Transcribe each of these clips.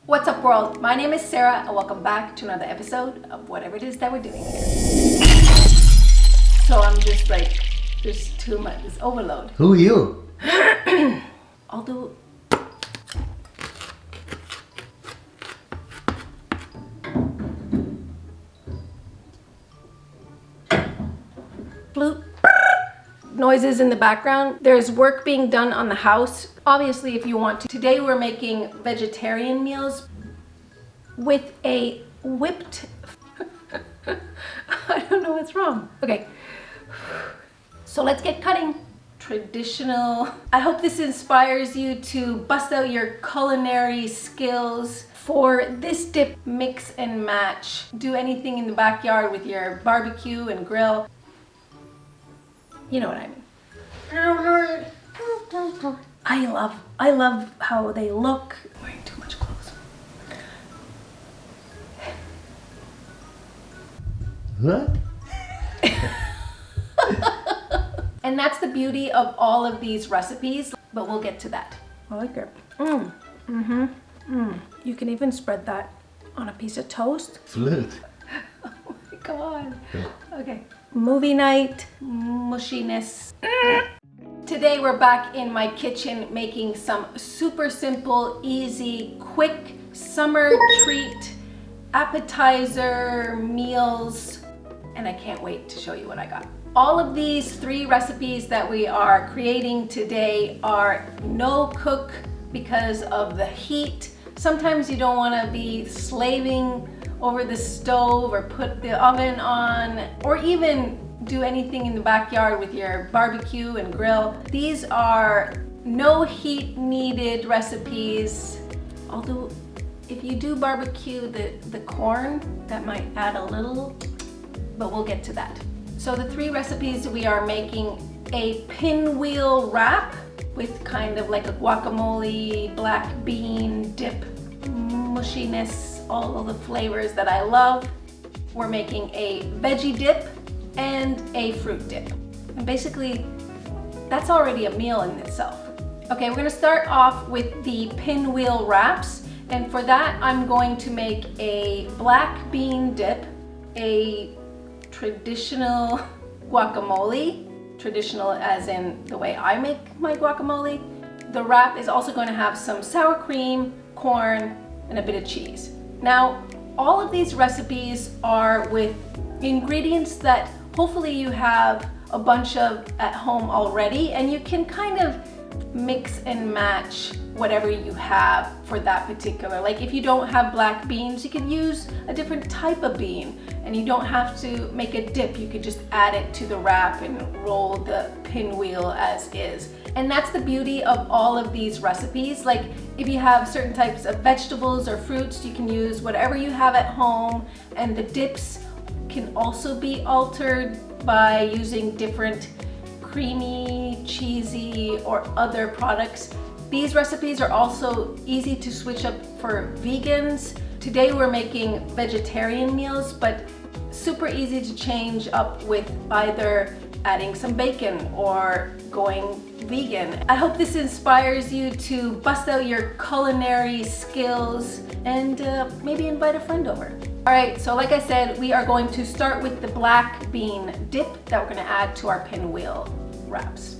What's up, world? My name is Sarah and welcome back to another episode of whatever it is that we're doing here. So I'm just like, there's too much, it's overload. Who are you? I'll do... Bloop. Noises in the background. There's work being done on the house. Obviously, if you want to. Today we're making vegetarian meals with a whipped... I don't know what's wrong. Okay, so let's get cutting. Traditional. I hope this inspires you to bust out your culinary skills for this dip, mix and match. Do anything in the backyard with your barbecue and grill. You know what I mean. I love how they look. I'm wearing too much clothes. What? And that's the beauty of all of these recipes, but we'll get to that. I like it. You can even spread that on a piece of toast. Flute. Oh my God. Yeah. Okay. Movie night, mushiness. Today we're back in my kitchen making some super simple, easy, quick summer treat appetizer meals, and I can't wait to show you what I got. All of these 3 recipes that we are creating today are no cook because of the heat. Sometimes you don't want to be slaving over the stove or put the oven on or even do anything in the backyard with your barbecue and grill. These are no heat needed recipes. Although if you do barbecue the corn, that might add a little, but we'll get to that. So the 3 recipes, we are making a pinwheel wrap with kind of like a guacamole, black bean dip, mushiness, all of the flavors that I love. We're making a veggie dip and a fruit dip. And basically, that's already a meal in itself. Okay, we're gonna start off with the pinwheel wraps. And for that, I'm going to make a black bean dip, a traditional guacamole, traditional as in the way I make my guacamole. The wrap is also going to have some sour cream, corn, and a bit of cheese. Now, all of these recipes are with ingredients that hopefully you have a bunch of at home already, and you can kind of mix and match whatever you have for that particular. Like if you don't have black beans, you could use a different type of bean, and you don't have to make a dip. You could just add it to the wrap and roll the pinwheel as is. And that's the beauty of all of these recipes. Like if you have certain types of vegetables or fruits, you can use whatever you have at home, and the dips can also be altered by using different creamy, cheesy, or other products. These recipes are also easy to switch up for vegans. Today we're making vegetarian meals, but super easy to change up with either adding some bacon or going vegan. I hope this inspires you to bust out your culinary skills and maybe invite a friend over. All right, so like I said, we are going to start with the black bean dip that we're gonna add to our pinwheel wraps.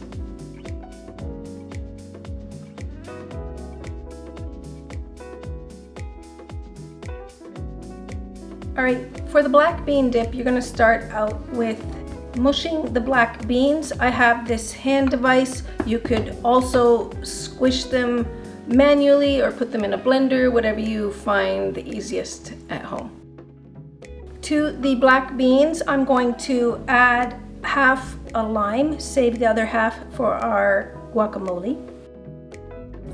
All right, for the black bean dip, you're gonna start out with mushing the black beans. I have this hand device. You could also squish them manually or put them in a blender, whatever you find the easiest at home. To the black beans, I'm going to add half a lime, save the other half for our guacamole.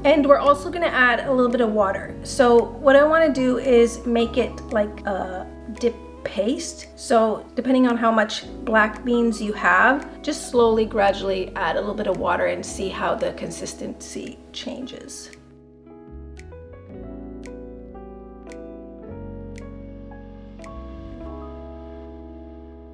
And we're also gonna add a little bit of water. So what I wanna do is make it like a dip paste. So depending on how much black beans you have, just slowly, gradually add a little bit of water and see how the consistency changes.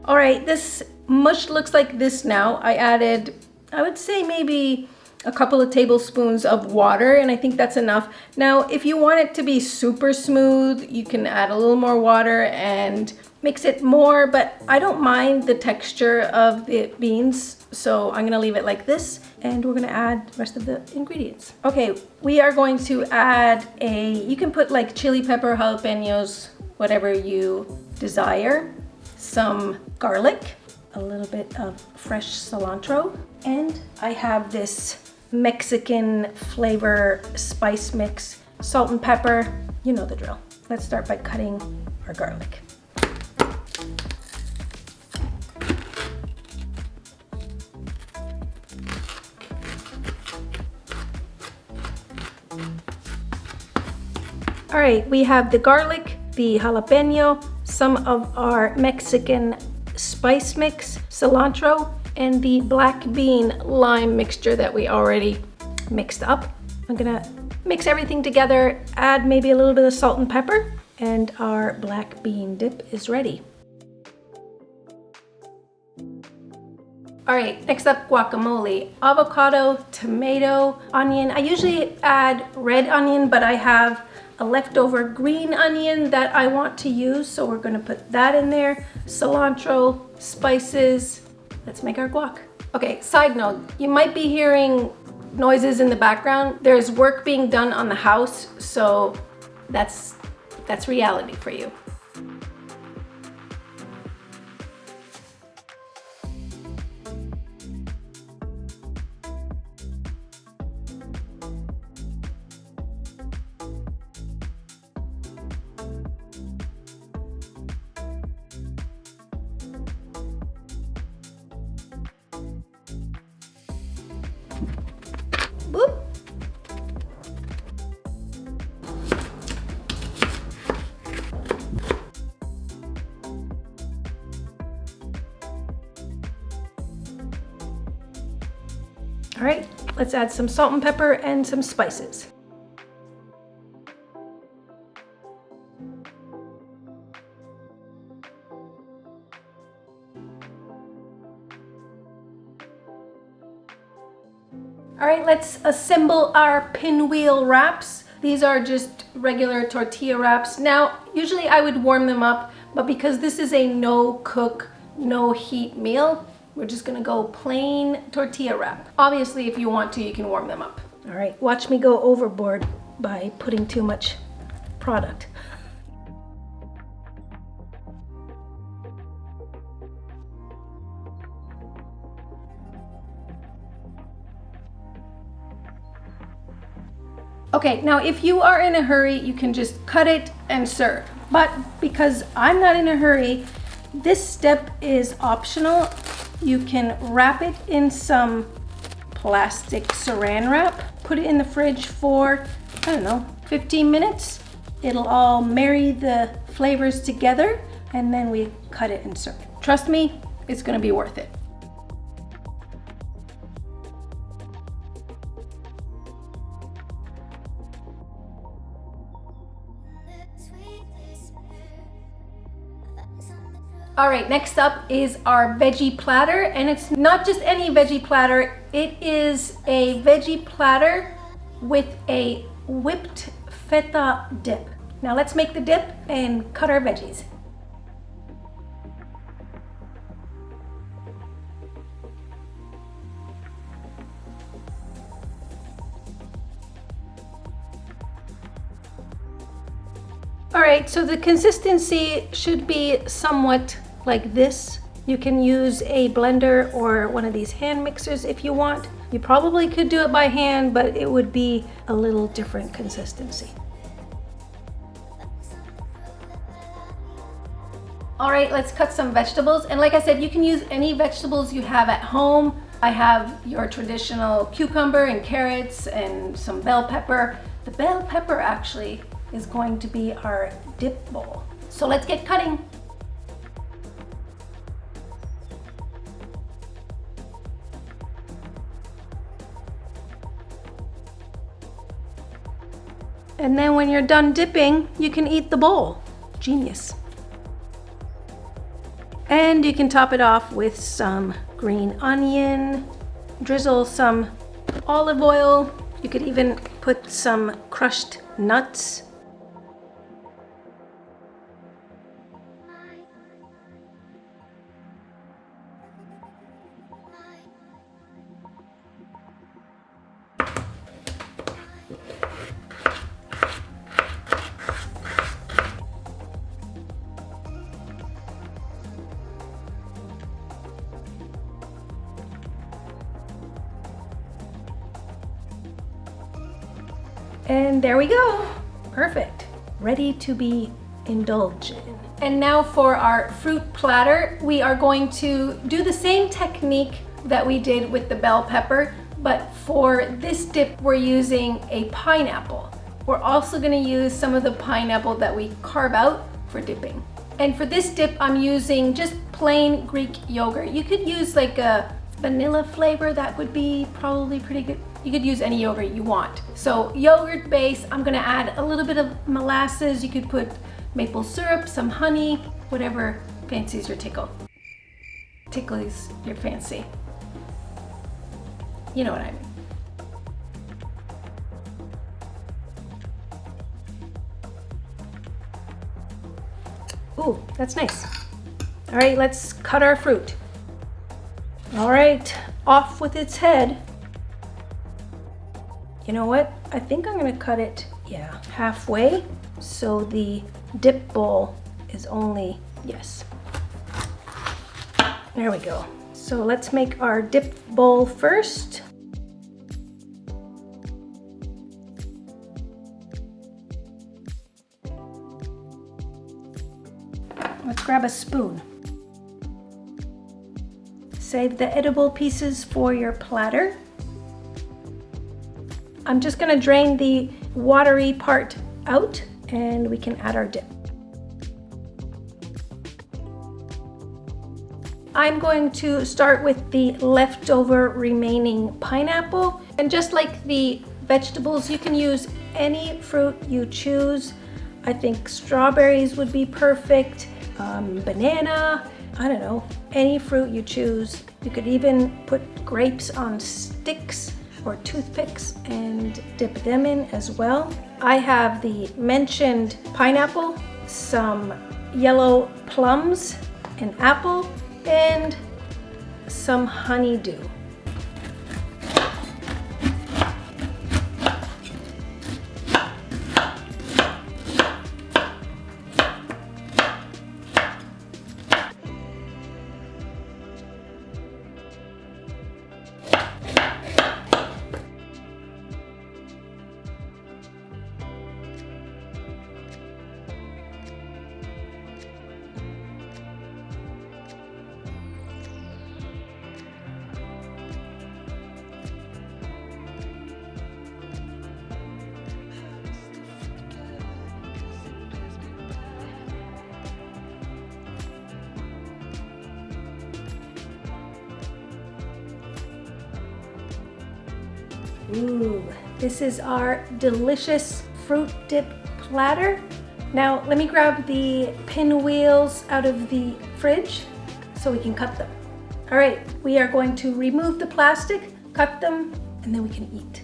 All right, this mush looks like this now. I added, I would say maybe a couple of tablespoons of water, and I think that's enough. Now, if you want it to be super smooth, you can add a little more water and mix it more, but I don't mind the texture of the beans, so I'm gonna leave it like this, and we're gonna add the rest of the ingredients. Okay, we are going to add you can put like chili pepper, jalapenos, whatever you desire, some garlic, a little bit of fresh cilantro, and I have this Mexican flavor spice mix, salt and pepper, you know the drill. Let's start by cutting our garlic. All right, we have the garlic, the jalapeno, some of our Mexican spice mix, cilantro, and the black bean lime mixture that we already mixed up. I'm gonna mix everything together, add maybe a little bit of salt and pepper, and our black bean dip is ready. All right, next up, guacamole. Avocado, tomato, onion. I usually add red onion, but I have a leftover green onion that I want to use, so we're gonna put that in there. Cilantro, spices. Let's make our guac. Okay, side note, you might be hearing noises in the background. There's work being done on the house, so that's reality for you. Boop. All right, let's add some salt and pepper and some spices. All right, let's assemble our pinwheel wraps. These are just regular tortilla wraps. Now, usually I would warm them up, but because this is a no cook, no heat meal, we're just gonna go plain tortilla wrap. Obviously, if you want to, you can warm them up. All right, watch me go overboard by putting too much product. Okay, now if you are in a hurry, you can just cut it and serve. But because I'm not in a hurry, this step is optional. You can wrap it in some plastic saran wrap, put it in the fridge for, I don't know, 15 minutes. It'll all marry the flavors together, and then we cut it and serve. Trust me, it's gonna be worth it. All right, next up is our veggie platter, and it's not just any veggie platter, it is a veggie platter with a whipped feta dip. Now let's make the dip and cut our veggies. All right, so the consistency should be somewhat like this. You can use a blender or one of these hand mixers if you want. You probably could do it by hand, but it would be a little different consistency. All right, let's cut some vegetables. And like I said, you can use any vegetables you have at home. I have your traditional cucumber and carrots and some bell pepper. The bell pepper actually is going to be our dip bowl. So let's get cutting. And then when you're done dipping, you can eat the bowl. Genius. And you can top it off with some green onion, drizzle some olive oil. You could even put some crushed nuts. And there we go. Perfect. Ready to be indulged in. And now for our fruit platter, we are going to do the same technique that we did with the bell pepper, but for this dip, we're using a pineapple. We're also gonna use some of the pineapple that we carve out for dipping. And for this dip, I'm using just plain Greek yogurt. You could use like a vanilla flavor, that would be probably pretty good. You could use any yogurt you want. So yogurt base, I'm gonna add a little bit of molasses. You could put maple syrup, some honey, whatever fancies your tickles your fancy. You know what I mean. Ooh, that's nice. All right, let's cut our fruit. All right, off with its head. You know what? I think I'm gonna cut it, yeah, halfway, so the dip bowl is only, yes. There we go. So let's make our dip bowl first. Let's grab a spoon. Save the edible pieces for your platter. I'm just gonna drain the watery part out and we can add our dip. I'm going to start with the leftover remaining pineapple. And just like the vegetables, you can use any fruit you choose. I think strawberries would be perfect, banana, I don't know, any fruit you choose. You could even put grapes on sticks or toothpicks and dip them in as well. I have the mentioned pineapple, some yellow plums, an apple, and some honeydew. Ooh, this is our delicious fruit dip platter. Now let me grab the pinwheels out of the fridge so we can cut them. All right, we are going to remove the plastic, cut them, and then we can eat.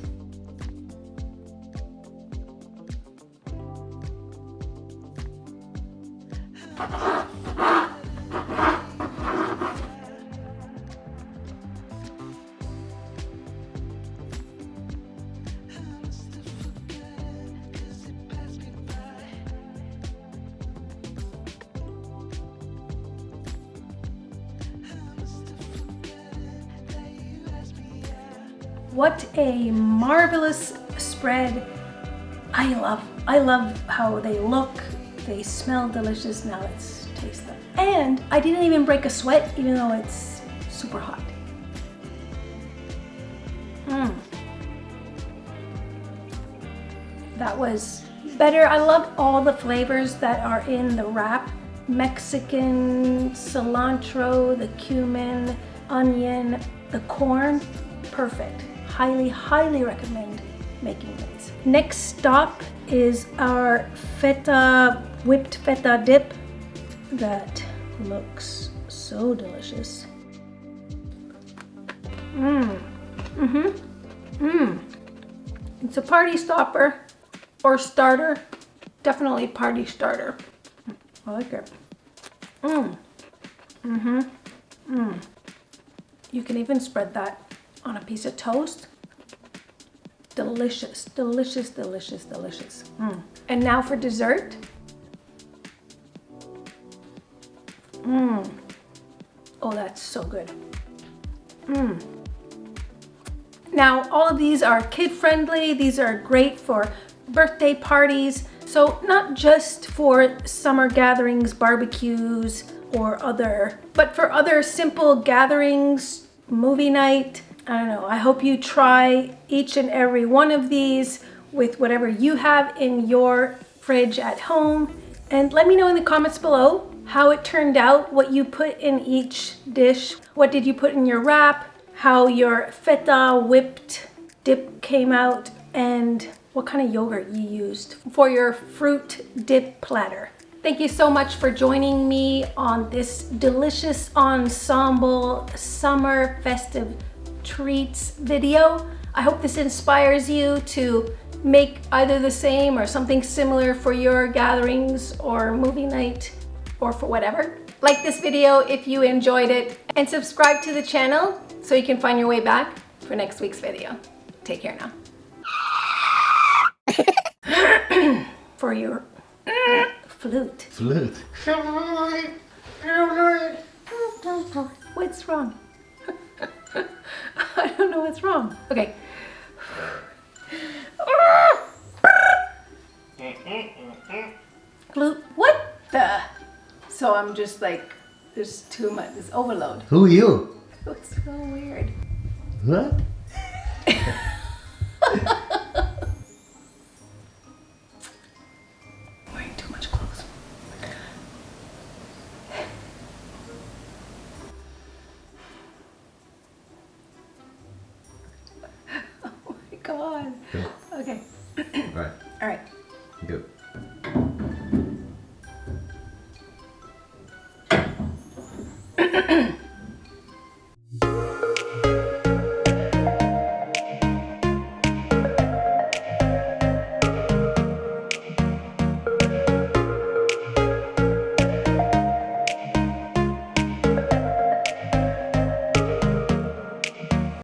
What a marvelous spread. I love how they look. They smell delicious. Now let's taste them. And I didn't even break a sweat even though it's super hot. That was better. I love all the flavors that are in the wrap. Mexican, cilantro, the cumin, onion, the corn. Perfect. Highly, highly recommend making these. Next stop is our feta, whipped feta dip. That looks so delicious. It's a party stopper or starter. Definitely party starter. I like it. You can even spread that on a piece of toast. Delicious, delicious, delicious, delicious. And now for dessert. Oh, that's so good. Now, all of these are kid-friendly. These are great for birthday parties. So not just for summer gatherings, barbecues, or but for other simple gatherings, movie night. I don't know. I hope you try each and every one of these with whatever you have in your fridge at home. And let me know in the comments below how it turned out, what you put in each dish. What did you put in your wrap? How your feta whipped dip came out, and what kind of yogurt you used for your fruit dip platter. Thank you so much for joining me on this delicious ensemble summer festive treats video. I hope this inspires you to make either the same or something similar for your gatherings or movie night or for whatever. Like this video if you enjoyed it, and subscribe to the channel so you can find your way back for next week's video. Take care now. For your flute. Flute. What's wrong? I don't know what's wrong. Okay. Flute. What the? So I'm just like, there's too much. It's overload. Who are you? It's so weird. What? Wearing too much clothes. Oh my God. Go. Okay. All right. All right. Go.